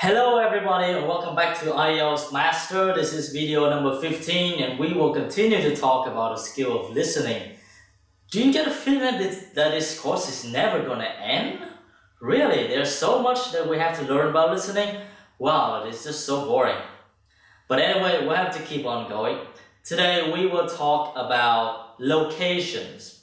Hello everybody and welcome back to IELTS Master. This is video number 15 and we will continue to talk about the skill of listening. Do you get a feeling that this course is never gonna end? Really, there's so much that we have to learn about listening. Wow, it's just so boring. But anyway, we'll have to keep on going. Today we will talk about locations.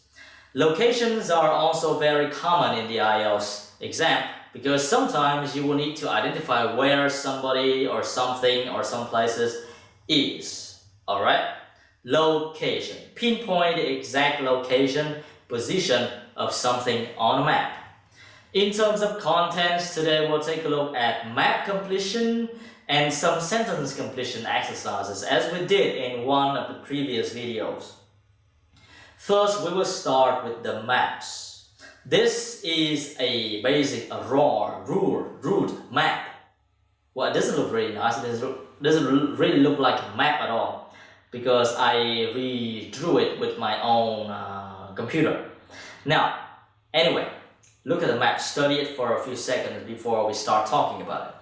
Locations are also very common in the IELTS exam, because sometimes you will need to identify where somebody or something or some places is. Alright? Location. Pinpoint the exact location, position of something on a map. In terms of contents, today we'll take a look at map completion and some sentence completion exercises as we did in one of the previous videos. First, we will start with the maps. This is a basic, rude map. Well, it doesn't look really nice. It doesn't really look like a map at all because I redrew it with my own computer. Now, anyway, look at the map, study it for a few seconds before we start talking about it.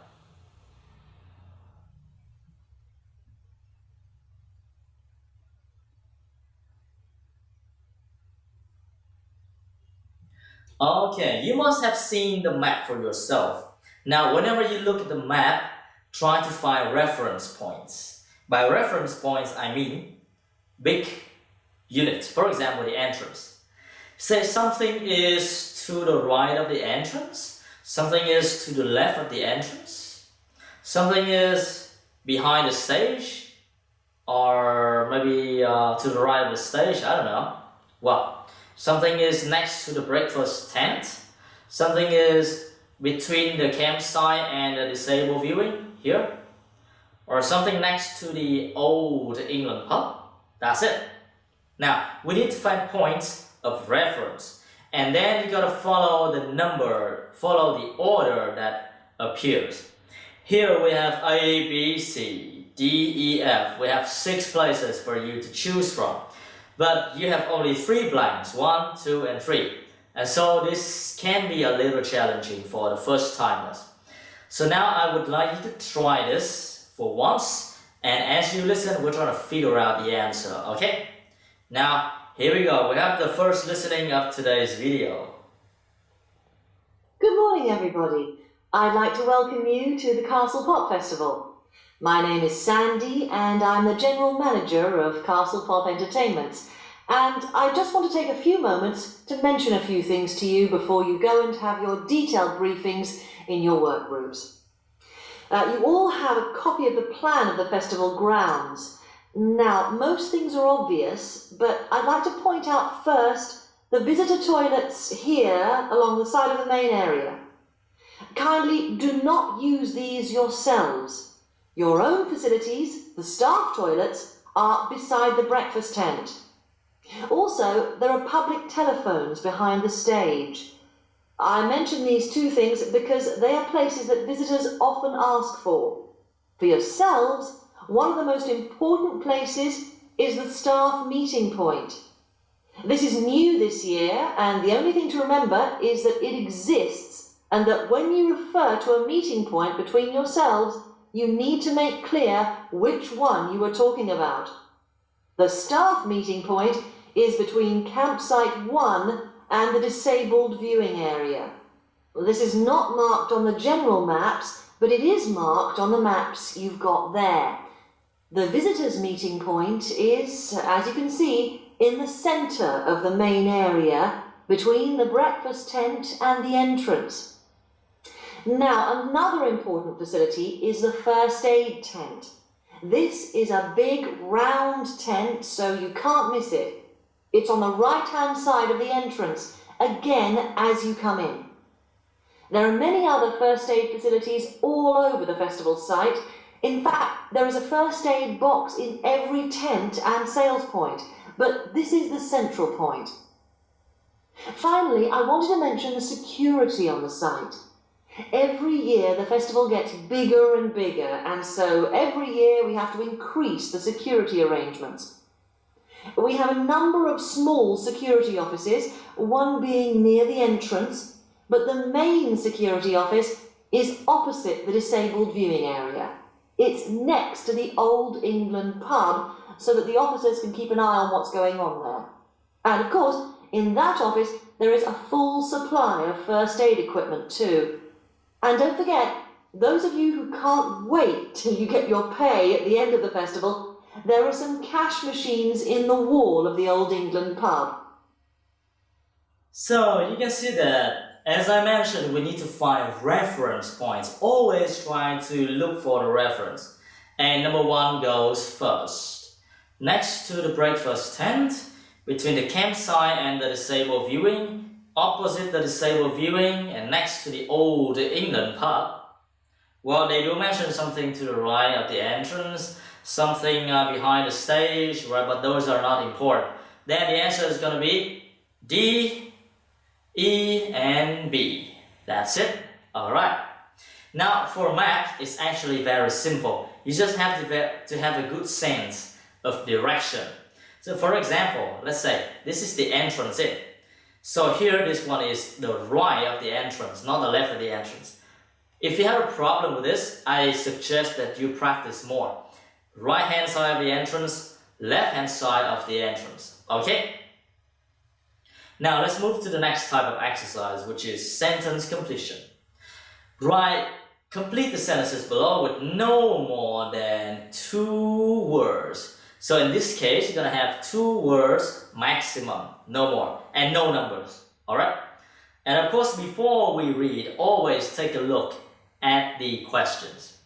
Okay, you must have seen the map for yourself. Now, whenever you look at the map, try to find reference points. By reference points, I mean big units. For example, the entrance. Say something is to the right of the entrance, something is to the left of the entrance, something is behind the stage, or maybe to the right of the stage, I don't know. Well, something is next to the breakfast tent. Something is between the campsite and the disabled viewing here. Or something next to the old England pub. That's it. Now, we need to find points of reference. And then you gotta follow the number, follow the order that appears. Here we have A, B, C, D, E, F. We have 6 places for you to choose from. But you have only 3 blanks, 1, 2, and 3. And so this can be a little challenging for the first timers. So now I would like you to try this for once. And as you listen, we're trying to figure out the answer, okay? Now, here we go. We have the first listening of today's video. Good morning, everybody. I'd like to welcome you to the Castle Pop Festival. My name is Sandy and I'm the General Manager of Castle Pop Entertainments, and I just want to take a few moments to mention a few things to you before you go and have your detailed briefings in your work groups. You all have a copy of the plan of the festival grounds. Now, most things are obvious, but I'd like to point out first the visitor toilets here along the side of the main area. Kindly do not use these yourselves. Your own facilities, the staff toilets, are beside the breakfast tent. Also, there are public telephones behind the stage. I mention these 2 things because they are places that visitors often ask for. For yourselves, one of the most important places is the staff meeting point. This is new this year, and the only thing to remember is that it exists, and that when you refer to a meeting point between yourselves, you need to make clear which one you are talking about. The staff meeting point is between campsite 1 and the disabled viewing area. This is not marked on the general maps, but it is marked on the maps you've got there. The visitors meeting point is, as you can see, in the centre of the main area, between the breakfast tent and the entrance. Now, another important facility is the first aid tent. This is a big round tent, so you can't miss it. It's on the right-hand side of the entrance, again as you come in. There are many other first aid facilities all over the festival site. In fact, there is a first aid box in every tent and sales point, but this is the central point. Finally, I wanted to mention the security on the site. Every year the festival gets bigger and bigger, and so every year we have to increase the security arrangements. We have a number of small security offices, one being near the entrance, but the main security office is opposite the disabled viewing area. It's next to the Old England pub so that the officers can keep an eye on what's going on there. And of course, in that office, there is a full supply of first aid equipment too. And don't forget, those of you who can't wait till you get your pay at the end of the festival, there are some cash machines in the wall of the Old England pub. So you can see that, as I mentioned, we need to find reference points. Always try to look for the reference. And number 1 goes first. Next to the breakfast tent, between the campsite and the disabled viewing, opposite the disabled viewing, and next to the Old England pub. Well, they do mention something to the right of the entrance, something behind the stage, right? But those are not important. Then the answer is going to be D, E, and B. That's it. Alright. Now for map, it's actually very simple. You just have to have a good sense of direction. So for example, let's say this is the entrance in. So here this one is the right of the entrance, not the left of the entrance. If you have a problem with this, I suggest that you practice more. Right hand side of the entrance, left hand side of the entrance. Okay? Now let's move to the next type of exercise, which is sentence completion. Complete the sentences below with no more than 2 words. So in this case, you're going to have 2 words maximum, no more, and no numbers. Alright? And of course, before we read, always take a look at the questions.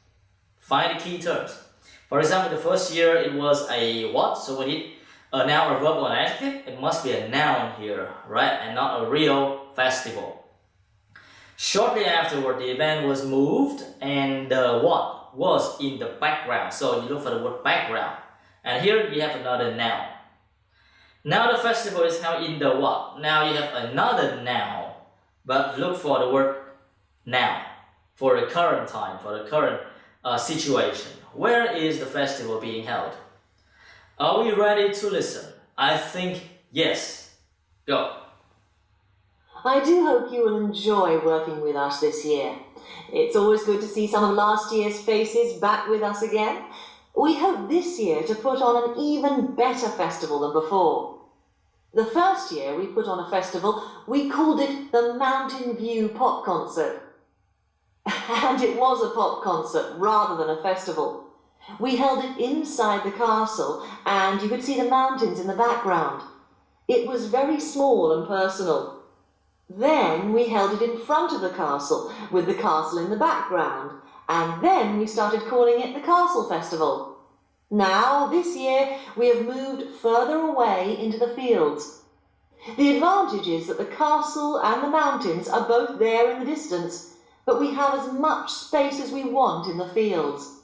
Find the key terms. For example, the first year it was a what? So we need a noun, a verb, or an adjective. It must be a noun here, right? And not a real festival. Shortly afterward, the event was moved and the what was in the background. So you look for the word background. And here you have another noun. Now the festival is held in the what? Now you have another noun. But look for the word noun for the current time, for the current situation. Where is the festival being held? Are we ready to listen? I think yes. Go. I do hope you will enjoy working with us this year. It's always good to see some of last year's faces back with us again. We hope this year to put on an even better festival than before. The first year we put on a festival, we called it the Mountain View Pop Concert. And it was a pop concert rather than a festival. We held it inside the castle and you could see the mountains in the background. It was very small and personal. Then we held it in front of the castle with the castle in the background, and then we started calling it the Castle Festival. Now, this year, we have moved further away into the fields. The advantage is that the castle and the mountains are both there in the distance, but we have as much space as we want in the fields.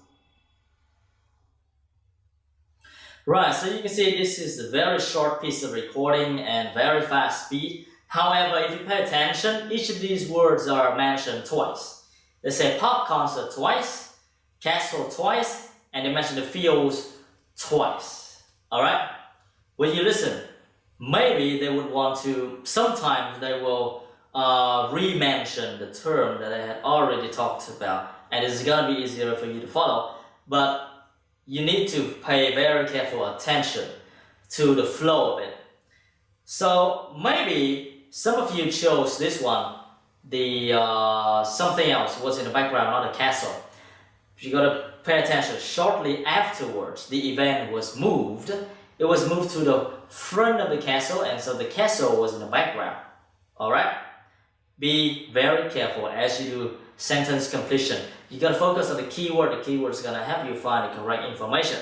Right, so you can see this is a very short piece of recording and very fast speed. However, if you pay attention, each of these words are mentioned twice. They say pop concert twice, castle twice, and they mention the fields twice. Alright? When you listen, maybe they would want to, sometimes they will re-mention the term that I had already talked about, and it's going to be easier for you to follow, but you need to pay very careful attention to the flow of it. So maybe some of you chose this one, the something else was in the background, not a castle. You got to pay attention. Shortly afterwards, the event was moved. It was moved to the front of the castle, and so the castle was in the background. Alright? Be very careful as you do sentence completion. You got to focus on the keyword. The keyword is going to help you find the correct information.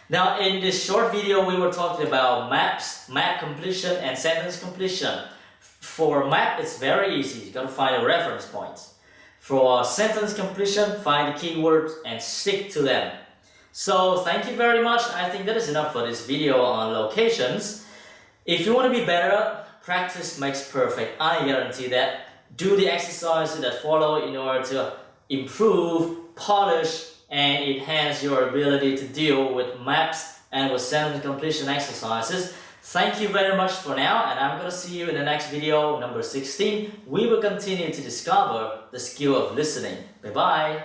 Now, in this short video, we were talking about maps, map completion, and sentence completion. For map, it's very easy. You got to find the reference points. For sentence completion, find the keywords and stick to them. So, thank you very much. I think that is enough for this video on locations. If you want to be better, practice makes perfect. I guarantee that. Do the exercises that follow in order to improve, polish, and enhance your ability to deal with maps and with sentence completion exercises. Thank you very much for now, and I'm gonna see you in the next video, number 16. We will continue to discover the skill of listening. Bye bye.